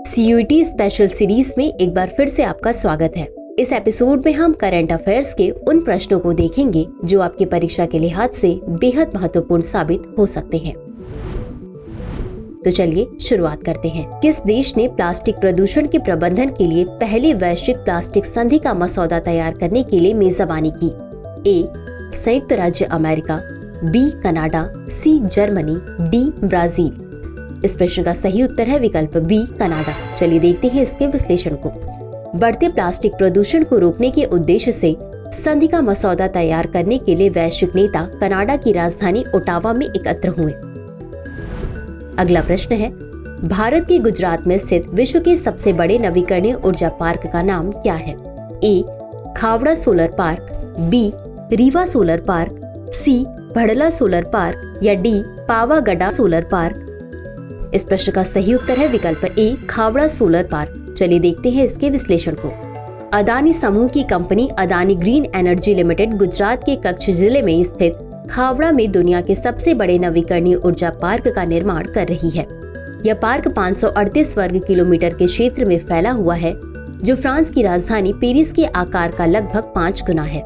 CUET special series में एक बार फिर से आपका स्वागत है। इस एपिसोड में हम करंट अफेयर्स के उन प्रश्नों को देखेंगे जो आपकी परीक्षा के लिहाज से बेहद महत्वपूर्ण साबित हो सकते हैं। तो चलिए शुरुआत करते हैं। किस देश ने प्लास्टिक प्रदूषण के प्रबंधन के लिए पहले वैश्विक प्लास्टिक संधि का मसौदा तैयार करने के लिए मेजबानी की? ए. संयुक्त राज्य America, B. Canada, C. Germany, D. Brazil. इस प्रश्न का सही उत्तर है विकल्प बी, कनाडा। चलिए देखते हैं इसके विश्लेषण को। बढ़ते प्लास्टिक प्रदूषण को रोकने के उद्देश्य से संधि का मसौदा तैयार करने के लिए वैश्विक नेता कनाडा की राजधानी ओटावा में एकत्र हुए। अगला प्रश्न है, भारत के गुजरात में स्थित विश्व के सबसे बड़े नवीकरणीय ऊर्जा पार्क का नाम क्या है? A. Khavda solar park, B. Rewa solar park, C. Bhadla solar park या डी. Pavagada solar park. इस प्रश्न का सही उत्तर है विकल्प ए, खावड़ा सोलर पार्क। चलिए देखते हैं इसके विश्लेषण को। अदानी समूह की company Adani green energy limited Gujarat के कच्छ जिले में स्थित खावड़ा में दुनिया के सबसे बड़े नवीकरणीय ऊर्जा पार्क का निर्माण कर रही है। यह पार्क 538 वर्ग किलोमीटर के क्षेत्र में फैला हुआ है, जो फ्रांस की राजधानी पेरिस के आकार का लगभग 5 गुना है।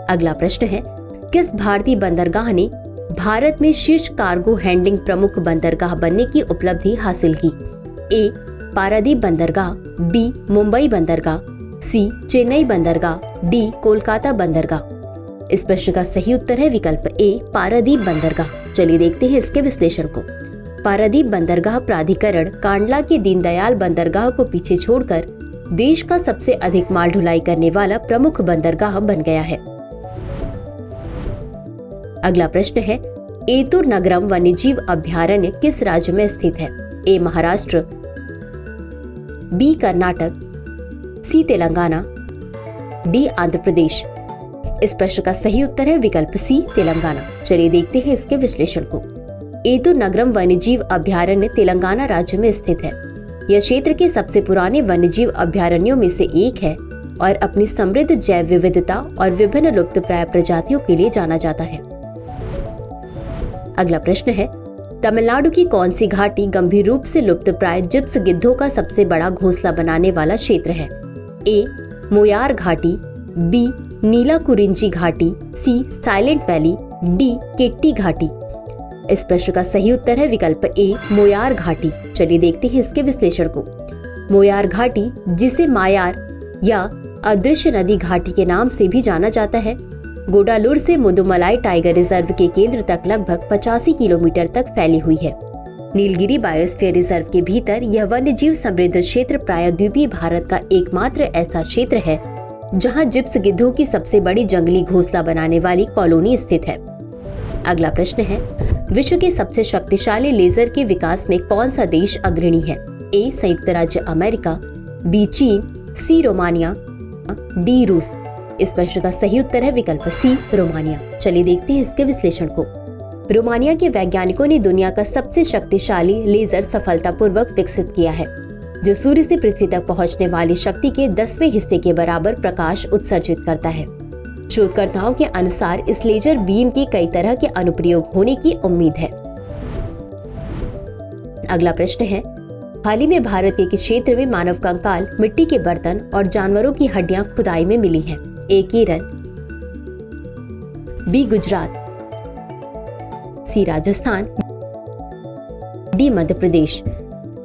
अगला प्रश्न है, किस भारतीय बंदरगाह ने भारत में शीर्ष कार्गो हैंडलिंग प्रमुख बंदरगाह बनने की उपलब्धि हासिल की? ए. पारादीप बंदरगाह, बी. मुंबई बंदरगाह, सी. चेन्नई बंदरगाह, डी. कोलकाता बंदरगाह। इस प्रश्न का सही उत्तर है विकल्प ए, पारादीप बंदरगाह। चलिए देखते हैं इसके विश्लेषण को। पारादीप बंदरगाह प्राधिकरण कांडला के दीनदयाल बंदरगाह को पीछे छोड़कर देश का सबसे अधिक माल ढुलाई करने वाला प्रमुख बंदरगाह बन गया है। अगला प्रश्न है, एतुर नगरम वन्यजीव अभयारण्य किस राज्य में स्थित है? ए. महाराष्ट्र, बी. कर्नाटक, सी. तेलंगाना, डी. आंध्र प्रदेश। इस प्रश्न का सही उत्तर है विकल्प सी, तेलंगाना। चलिए देखते हैं इसके विश्लेषण को। एतुर नगरम वन्यजीव अभयारण्य तेलंगाना राज्य में स्थित है। यह क्षेत्र के सबसे पुराने वन्यजीव अभयारण्यों में से एक है और अपनी समृद्ध जैव विविधता और विभिन्न लुप्तप्राय प्रजातियों के लिए जाना जाता है। अगला प्रश्न है, तमिलनाडु की कौन सी घाटी गंभीर रूप से लुप्तप्राय जिप्स गिद्धों का सबसे बड़ा घोंसला बनाने वाला क्षेत्र है? ए. मोयार घाटी, बी. नीला कुरिंजी घाटी, C. Silent valley, D. Ketti घाटी। इस प्रश्न का सही उत्तर है विकल्प ए, मोयार घाटी। चलिए देखते हैं इसके विश्लेषण को। मोयार घाटी, जिसे मायार या अदृश्य नदी घाटी के नाम से भी जाना जाता है, गोडालूर से मुदुमलाई टाइगर रिजर्व के केंद्र तक लगभग 85 किलोमीटर तक फैली हुई है। नीलगिरी बायोस्फीयर रिजर्व के भीतर यह वन्यजीव समृद्ध क्षेत्र प्रायद्वीपीय भारत का एकमात्र ऐसा क्षेत्र है जहां जिप्स गिद्धों की सबसे बड़ी जंगली घोंसला बनाने वाली कॉलोनी स्थित है। अगला प्रश्न है, विश्व के सबसे शक्तिशाली लेजर के विकास में कौन सा देश अग्रणी है? ए. संयुक्त राज्य अमेरिका, बी. चीन, सी. Romania, D. रूस। इस प्रश्न का सही उत्तर है विकल्प सी, रोमानिया। चलिए देखते हैं इसके विश्लेषण को। रोमानिया के वैज्ञानिकों ने दुनिया का सबसे शक्तिशाली लेजर सफलतापूर्वक विकसित किया है, जो सूर्य से पृथ्वी तक पहुंचने वाली शक्ति के 10वें हिस्से के बराबर प्रकाश उत्सर्जित करता है। शोधकर्ताओं के अनुसार इस लेजर बीम के कई तरह के अनुप्रयोग होने की उम्मीद है। अगला प्रश्न है, हाल ही में भारत के किस क्षेत्र में मानव कंकाल, मिट्टी के बर्तन और जानवरों की हड्डियां खुदाई में मिली हैं? ए. केरल, बी. गुजरात, सी. राजस्थान, डी. मध्य प्रदेश।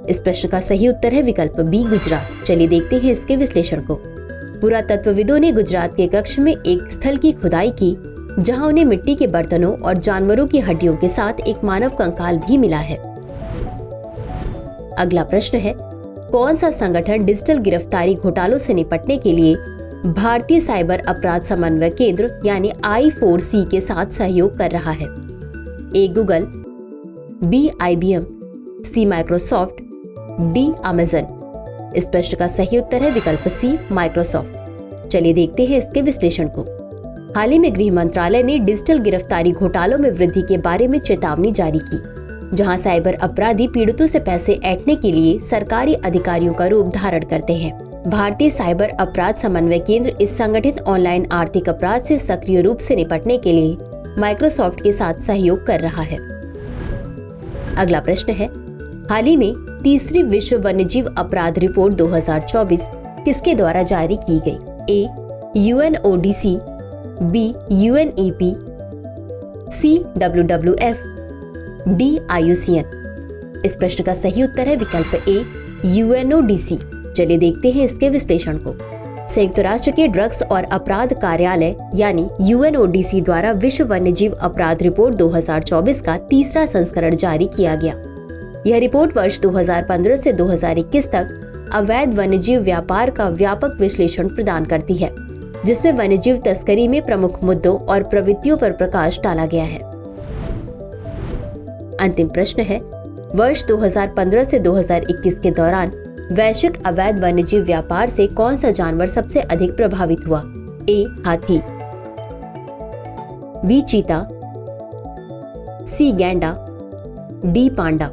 इस प्रश्न का सही उत्तर है विकल्प बी, गुजरात। चलिए देखते हैं इसके विश्लेषण को। पुरातत्वविदों ने गुजरात के कच्छ में एक स्थल की खुदाई की, जहां उन्हें मिट्टी के बर्तनों और जानवरों की हड्डियों के साथ एक मानव कंकाल भी मिला है। अगला प्रश्न है, कौन सा संगठन डिजिटल गिरफ्तारी घोटालों से निपटने के लिए भारतीय साइबर अपराध समन्वय केंद्र यानी I4C के साथ सहयोग कर रहा है? A. Google, B. IBM, C. Microsoft, D. Amazon. इस प्रश्न का सही उत्तर है विकल्प सी, माइक्रोसॉफ्ट। चलिए देखते हैं इसके विश्लेषण को। हाल ही में गृह मंत्रालय ने डिजिटल गिरफ्तारी घोटालों में वृद्धि के बारे में चेतावनी जारी की, जहां साइबर अपराधी पीड़ितों से पैसे ऐंठने के लिए सरकारी अधिकारियों का रूप धारण करते हैं। भारतीय साइबर अपराध समन्वय केंद्र इस संगठित ऑनलाइन आर्थिक अपराध से सक्रिय रूप से निपटने के लिए माइक्रोसॉफ्ट के साथ सहयोग कर रहा है। अगला प्रश्न है, हाल ही में तीसरी विश्व वन्यजीव अपराध रिपोर्ट 2024 किसके द्वारा जारी की गई? ए. UNODC, B. UNEP, C. WWF, D. IUCN। इस प्रश्न का सही उत्तर है विकल्प ए, UNODC। चलिए देखते हैं इसके विश्लेषण को। संयुक्त राष्ट्र के ड्रग्स और अपराध कार्यालय यानी UNODC द्वारा विश्व वन्यजीव अपराध रिपोर्ट 2024 का तीसरा संस्करण जारी किया गया। यह रिपोर्ट वर्ष 2015 से 2021 तक अवैध वन्यजीव व्यापार का व्यापक विश्लेषण प्रदान करती है, जिसमें वन्यजीव तस्करी में प्रमुख मुद्दों और प्रवृत्तियों पर प्रकाश डाला गया है। अंतिम प्रश्न है, वर्ष 2015 से 2021 के दौरान वैश्विक अवैध वन्यजीव व्यापार से कौन सा जानवर सबसे अधिक प्रभावित हुआ? ए. हाथी, बी. चीता, सी. गैंडा, डी. पांडा।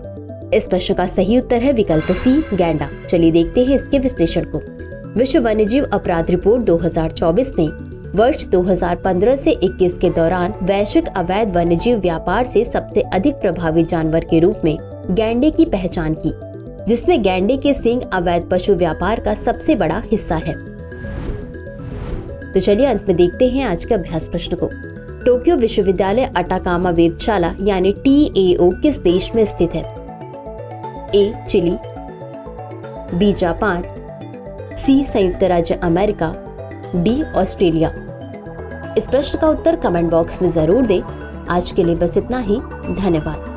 इस प्रश्न का सही उत्तर है विकल्प सी, गैंडा। चलिए देखते हैं इसके विश्लेषण को। विश्व वन्यजीव अपराध रिपोर्ट 2024 ने वर्ष 2015 से 21 के दौरान वैश्विक अवैध वन्यजीव व्यापार से सबसे अधिक प्रभावित जानवर के रूप में गैंडे की पहचान की, जिसमें गैंडे के सींग अवैध पशु व्यापार का सबसे बड़ा हिस्सा है। तो चलिए अंत में देखते हैं आज के अभ्यास प्रश्न को। टोक्यो विश्वविद्यालय अटाकामा वेधशाला यानी TAO किस देश में स्थित है? A. Chile, B. Japan, C. संयुक्त राज्य अमेरिका, डी. ऑस्ट्रेलिया। इस प्रश्न का उत्तर कमेंट बॉक्स में जरूर दें। आज के लिए बस इतना ही। धन्यवाद।